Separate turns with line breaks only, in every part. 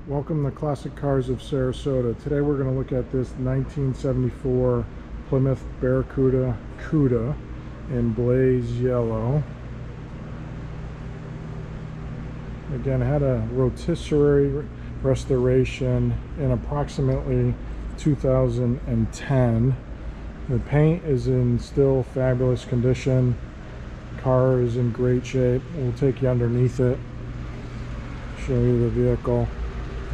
Welcome to Classic Cars of Sarasota. Today we're going to look at this 1974 Plymouth Barracuda Cuda in blaze yellow. Again, had a Rotisserie Restoration in approximately 2010. The paint is in still fabulous condition. Car is in great shape. We'll take you underneath it, show you the vehicle.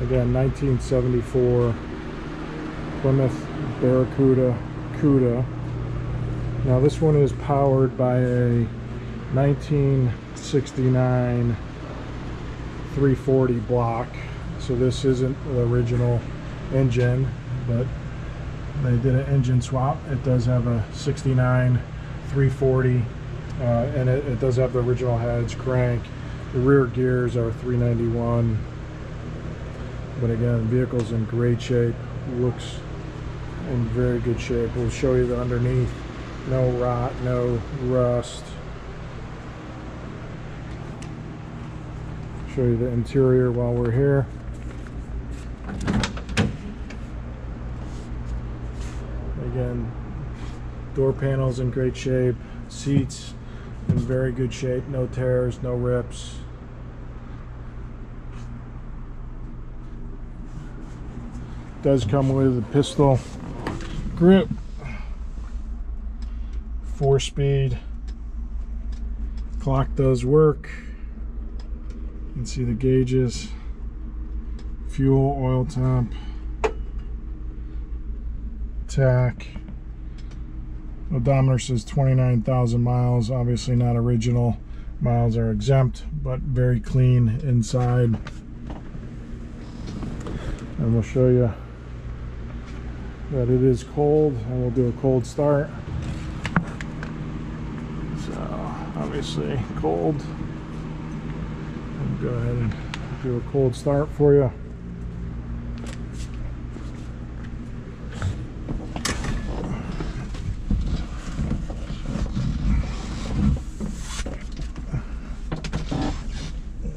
Again, 1974 Plymouth Barracuda Cuda. Now this one is powered by a 1969 340 block. So this isn't the original engine, but they did an engine swap. It does have a 69 340 and it does have the original heads, crank. The rear gears are 391. But again, the vehicle's in great shape, looks in very good shape. We'll show you the underneath. No rot, no rust. Show you the interior while we're here. Again, door panels in great shape, seats in very good shape, no tears, no rips. Does come with a pistol grip, 4-speed. Clock does work. You can see the gauges, fuel, oil temp, tack. Odometer says 29,000 miles. Obviously not original. Miles are exempt, but very clean inside. And we'll show you that it is cold, and we'll do a cold start. So obviously cold. I'll go ahead and do a cold start for you.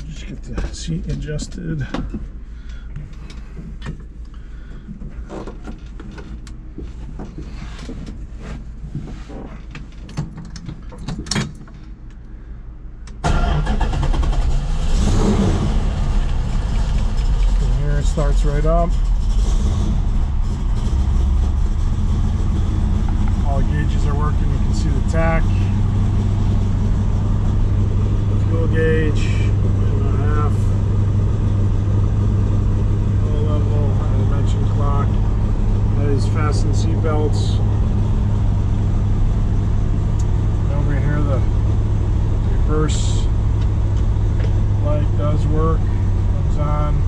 Just get the seat adjusted. Starts right up. All gauges are working. You can see the tack, fuel gauge, 1.5, oil level, and I mentioned clock. That is fasten seat belts. And over here, the reverse light does work. Comes on.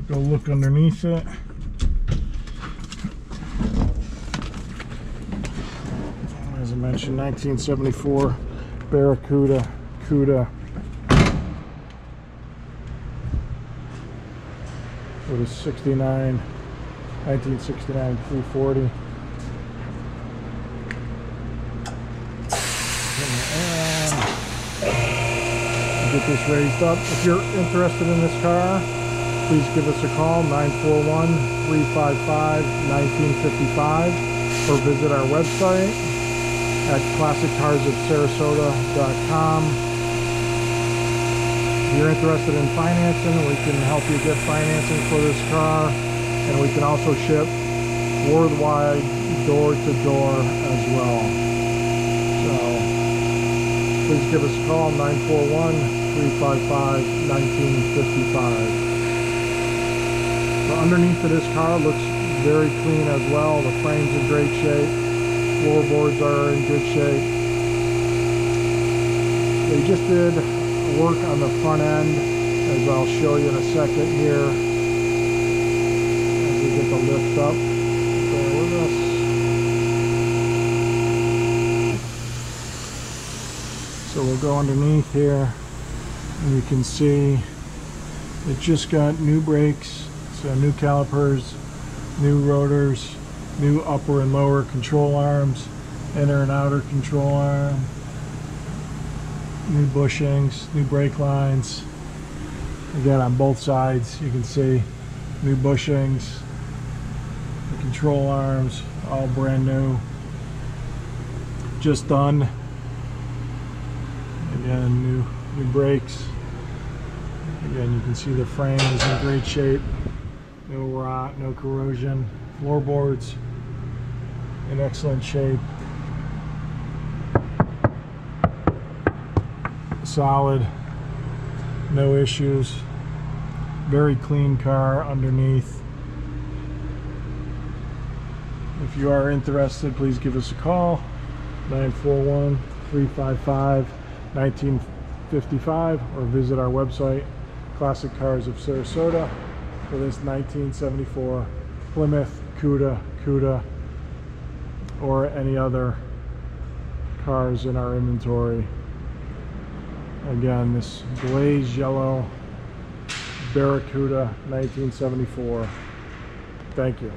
Go look underneath it. As I mentioned, 1974 Barracuda Cuda with a 1969 340. Get this raised up. If you're interested in this car, please give us a call, 941-355-1955, or visit our website at classiccarsofsarasota.com. If you're interested in financing, we can help you get financing for this car, and we can also ship worldwide, door to door as well. So please give us a call, 941-355-1955. Underneath of this car looks very clean as well. The frame's in great shape. Floorboards are in good shape. They just did work on the front end, as I'll show you in a second here. As we get the lift up. Bear with us. we'll go underneath here, and you can see it just got new brakes, so new calipers, new rotors, new upper and lower control arms, inner and outer control arm, new bushings, new brake lines. Again, on both sides you can see new bushings, the control arms, all brand new, just done. Again, new brakes. Again, you can see the frame is in great shape, no rot, no corrosion. Floorboards in excellent shape, solid, no issues, very clean car underneath. If you are interested, please give us a call, 941-355-1955, or visit our website, Classic Cars of Sarasota, for this 1974 Plymouth Cuda, or any other cars in our inventory. Again, this glazed yellow Barracuda 1974. Thank you.